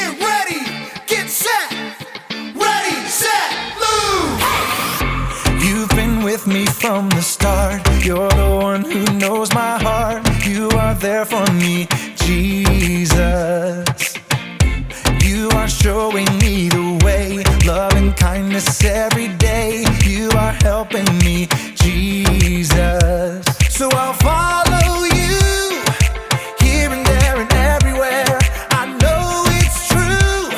Get ready, get set, ready, set, move! You've been with me from the start. You're the one who knows my heart. You are there for me, Jesus. You are showing me the way, love and kindness every day. You are helping me, Jesus. So I'll follow you, here and there and everywhere. I know it's true,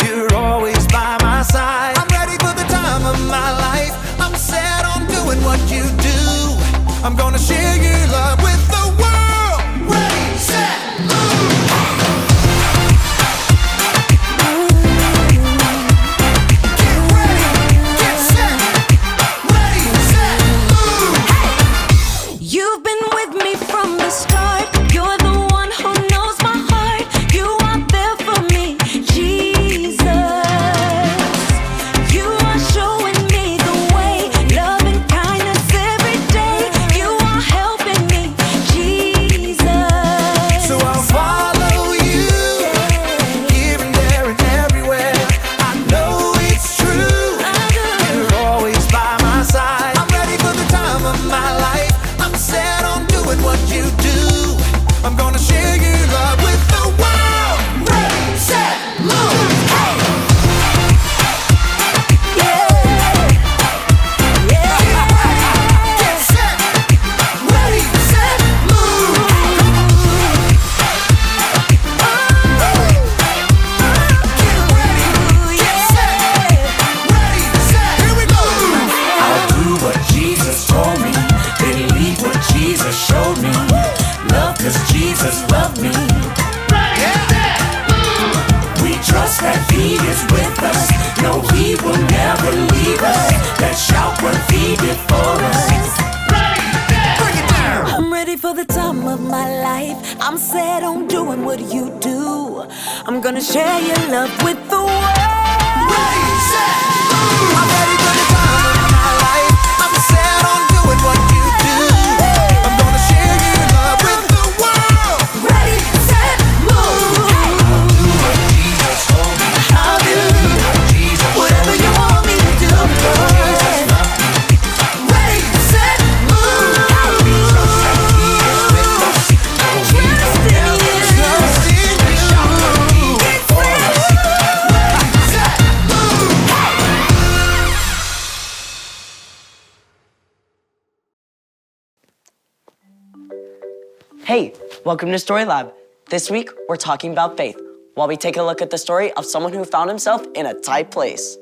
you're always by my side. I'm ready for the time of my life. I'm set on doing what you do. I'm gonna share your love with the world. Ready, set, move! You've been with me from the start. You're the one who knows my heart. You are there for me, Jesus. You are showing me the way, love and kindness every day. You are helping me, Jesus. So I'll follow you, here and there and everywhere. I know it's true, you're always by my side. I'm ready for the time of my life. I'm set on doing what you do. I'm gonna share your love with the world. Ready, set, move! Get set, ready, set, move! Get ready, get set, ready, set, here we go! I'll do what Jesus told me, believe what Jesus showed me, love 'cause Jesus loved me. We trust that He is with us, no, He will never leave us. Let's shout what He did for us. Bring it down! I'm ready for the time of my life. I'm set on doing what you do. I'm gonna share your love with the world. Ready, set, move! I'm ready for the time of my life. I'm set on doing what you do. I'm gonna share your love with the world. Ready, set, move. Do what Jesus told me. I'll do Jesus whatever you want me to do. ready, set, move! Trust in you. Trust in you. Set, move! Hey, welcome to Story Lab. This week, we're talking about faith, while we take a look at the story of someone who found himself in a tight place.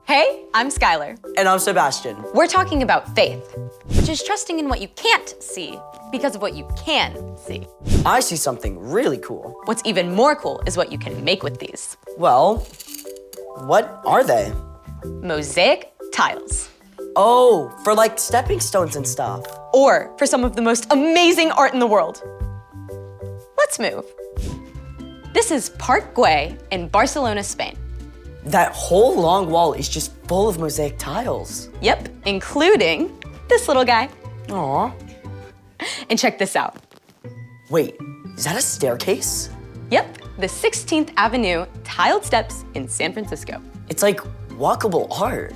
Hey, I'm Skylar. And I'm Sebastian. We're talking about faith, which is trusting in what you can't see because of what you can see. I see something really cool. What's even more cool is what you can make with these. Well, what are they? Mosaic tiles. Oh, for like stepping stones and stuff. Or for some of the most amazing art in the world. Let's move. This is Parc Güell in Barcelona, Spain. That whole long wall is just full of mosaic tiles. Yep, including this little guy. Aw. And check this out. Wait, is that a staircase? Yep, the 16th Avenue tiled steps in San Francisco. It's like walkable art.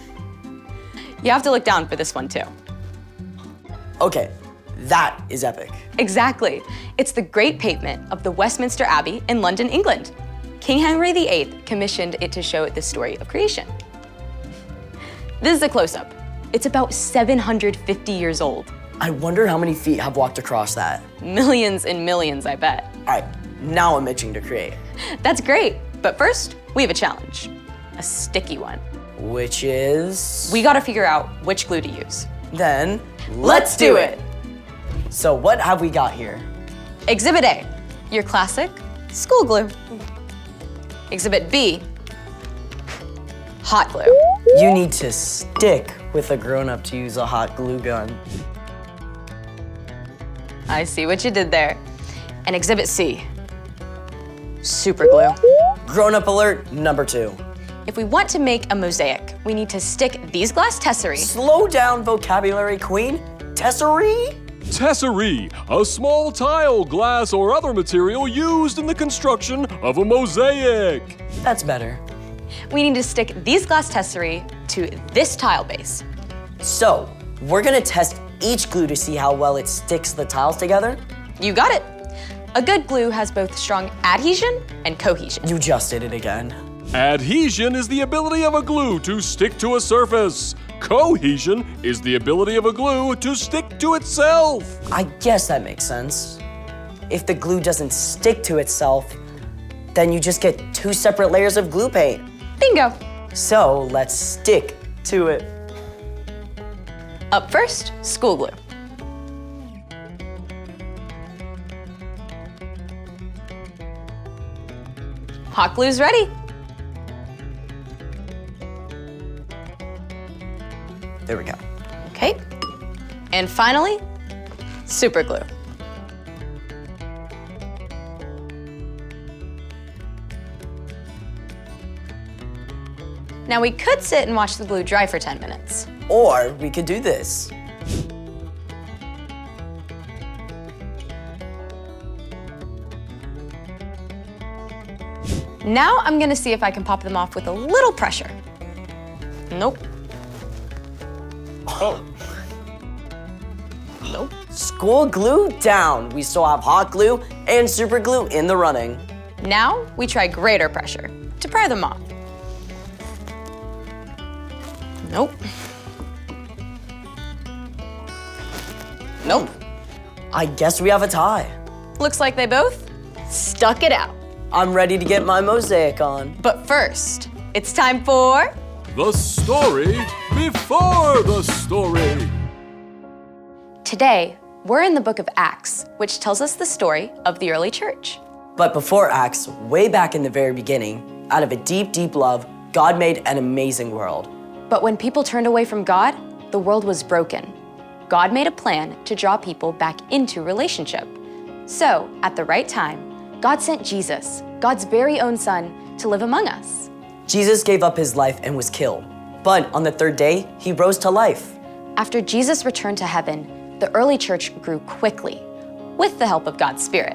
You have to look down for this one too. Okay, that is epic. Exactly. It's the Great Pavement of the Westminster Abbey in London, England. King Henry VIII commissioned it to show the story of creation. This is a close-up. It's about 750 years old. I wonder how many feet have walked across that. Millions and millions, I bet. All right, now I'm itching to create. That's great, but first, we have a challenge. A sticky one. Which is... We gotta figure out which glue to use. Then, Let's do it. So what have we got here? Exhibit A, your classic school glue. Exhibit B, hot glue. You need to stick with a grown-up to use a hot glue gun. I see what you did there. And Exhibit C, super glue. Grown-up alert number 2. If we want to make a mosaic, we need to stick these glass tesserae. Slow down, vocabulary queen. Tesserae? Tesserae, a small tile, glass, or other material used in the construction of a mosaic. That's better. We need to stick these glass tesserae to this tile base. So, we're gonna test each glue to see how well it sticks the tiles together? You got it. A good glue has both strong adhesion and cohesion. You just did it again. Adhesion is the ability of a glue to stick to a surface. Cohesion is the ability of a glue to stick to itself. I guess that makes sense. If the glue doesn't stick to itself, then you just get two separate layers of glue paint. Bingo. So let's stick to it. Up first, school glue. Hot glue's ready. There we go. Okay. And finally, super glue. Now we could sit and watch the glue dry for 10 minutes. Or we could do this. Now I'm gonna see if I can pop them off with a little pressure. Nope. Oh. Nope. School glue down. We still have hot glue and super glue in the running. Now we try greater pressure to pry them off. Nope. Nope. I guess we have a tie. Looks like they both stuck it out. I'm ready to get my mosaic on. But first, it's time for The story before the story. Today, we're in the book of Acts, which tells us the story of the early church. But before Acts, way back in the very beginning, out of a deep, deep love, God made an amazing world. But when people turned away from God, the world was broken. God made a plan to draw people back into relationship. So, at the right time, God sent Jesus, God's very own son, to live among us. Jesus gave up his life and was killed. But on the third day, he rose to life. After Jesus returned to heaven, the early church grew quickly, with the help of God's Spirit.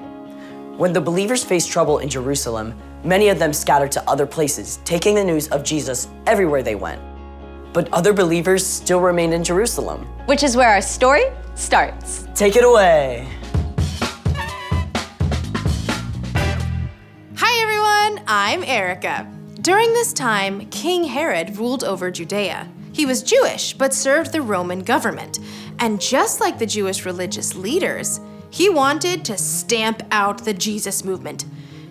When the believers faced trouble in Jerusalem, many of them scattered to other places, taking the news of Jesus everywhere they went. But other believers still remained in Jerusalem. Which is where our story starts. Take it away. Hi everyone, I'm Erica. During this time, King Herod ruled over Judea. He was Jewish, but served the Roman government. And just like the Jewish religious leaders, he wanted to stamp out the Jesus movement.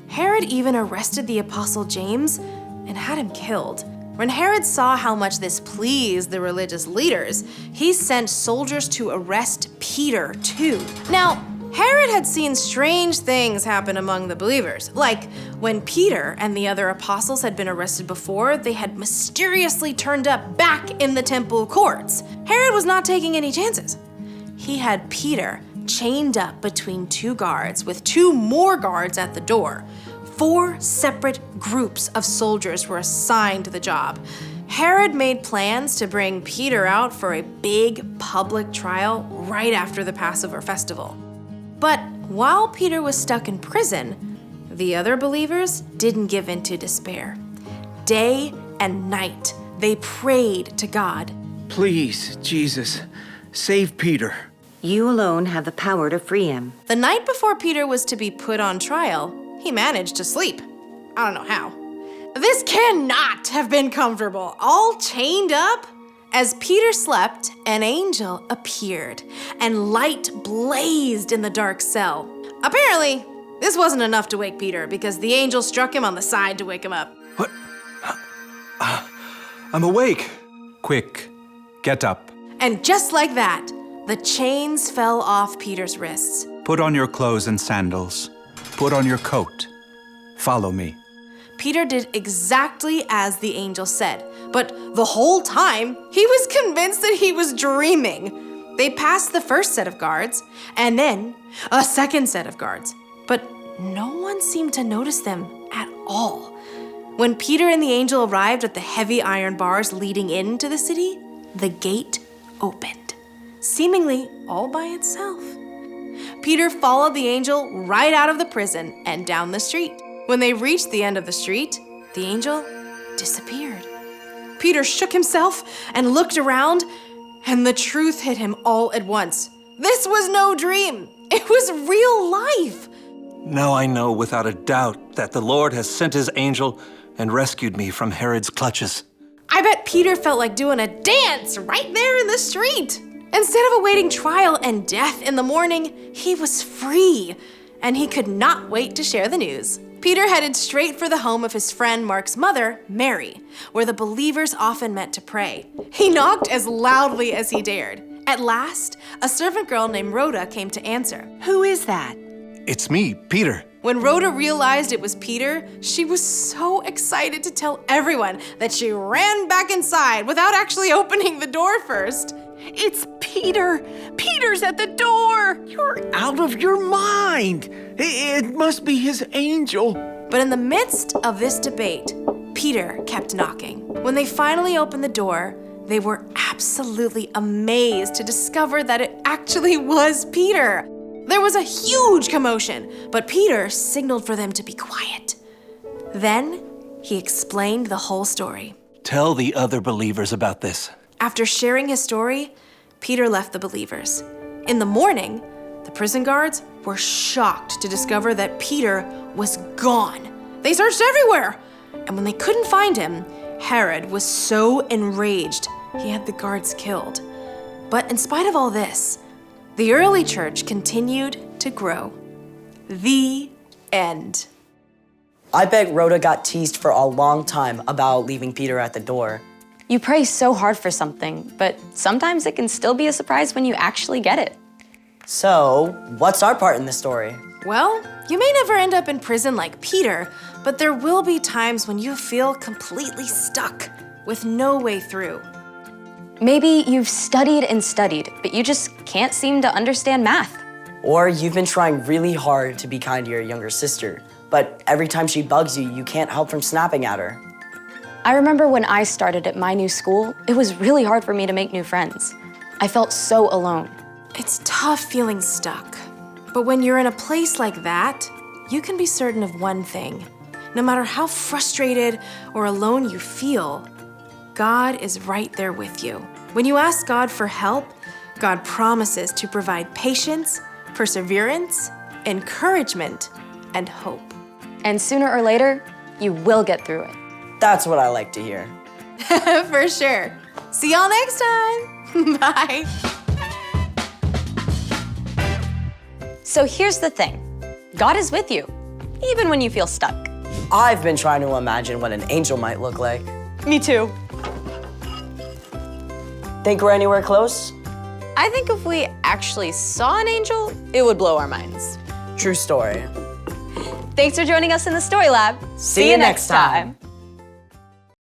Herod even arrested the Apostle James and had him killed. When Herod saw how much this pleased the religious leaders, he sent soldiers to arrest Peter too. Now, Herod had seen strange things happen among the believers, like when Peter and the other apostles had been arrested before, they had mysteriously turned up back in the temple courts. Herod was not taking any chances. He had Peter chained up between two guards with two more guards at the door. 4 separate groups of soldiers were assigned to the job. Herod made plans to bring Peter out for a big public trial right after the Passover festival. But while Peter was stuck in prison, the other believers didn't give in to despair. Day and night, they prayed to God. Please, Jesus, save Peter. You alone have the power to free him. The night before Peter was to be put on trial, he managed to sleep. I don't know how. This cannot have been comfortable, all chained up. As Peter slept, an angel appeared, and light blazed in the dark cell. Apparently, this wasn't enough to wake Peter because the angel struck him on the side to wake him up. What? I'm awake. Quick, get up. And just like that, the chains fell off Peter's wrists. Put on your clothes and sandals. Put on your coat. Follow me. Peter did exactly as the angel said, but the whole time, he was convinced that he was dreaming. They passed the first set of guards, and then a second set of guards, but no one seemed to notice them at all. When Peter and the angel arrived at the heavy iron bars leading into the city, the gate opened, seemingly all by itself. Peter followed the angel right out of the prison and down the street. When they reached the end of the street, the angel disappeared. Peter shook himself and looked around, and the truth hit him all at once. This was no dream. It was real life. Now I know without a doubt that the Lord has sent his angel and rescued me from Herod's clutches. I bet Peter felt like doing a dance right there in the street. Instead of awaiting trial and death in the morning, he was free, and he could not wait to share the news. Peter headed straight for the home of his friend Mark's mother, Mary, where the believers often met to pray. He knocked as loudly as he dared. At last, a servant girl named Rhoda came to answer. Who is that? It's me, Peter. When Rhoda realized it was Peter, she was so excited to tell everyone that she ran back inside without actually opening the door first. It's Peter! Peter's at the door! You're out of your mind! It must be his angel. But in the midst of this debate, Peter kept knocking. When they finally opened the door, they were absolutely amazed to discover that it actually was Peter. There was a huge commotion, but Peter signaled for them to be quiet. Then he explained the whole story. Tell the other believers about this. After sharing his story, Peter left the believers. In the morning, the prison guards were shocked to discover that Peter was gone. They searched everywhere, and when they couldn't find him, Herod was so enraged he had the guards killed. But in spite of all this, the early church continued to grow. The end. I bet Rhoda got teased for a long time about leaving Peter at the door. You pray so hard for something, but sometimes it can still be a surprise when you actually get it. So, what's our part in the story? Well, you may never end up in prison like Peter, but there will be times when you feel completely stuck with no way through. Maybe you've studied and studied, but you just can't seem to understand math. Or you've been trying really hard to be kind to your younger sister, but every time she bugs you, you can't help from snapping at her. I remember when I started at my new school, it was really hard for me to make new friends. I felt so alone. It's tough feeling stuck. But when you're in a place like that, you can be certain of one thing. No matter how frustrated or alone you feel, God is right there with you. When you ask God for help, God promises to provide patience, perseverance, encouragement, and hope. And sooner or later, you will get through it. That's what I like to hear. For sure. See y'all next time. Bye. So here's the thing. God is with you, even when you feel stuck. I've been trying to imagine what an angel might look like. Me too. Think we're anywhere close? I think if we actually saw an angel, it would blow our minds. True story. Thanks for joining us in the Story Lab. See you next time.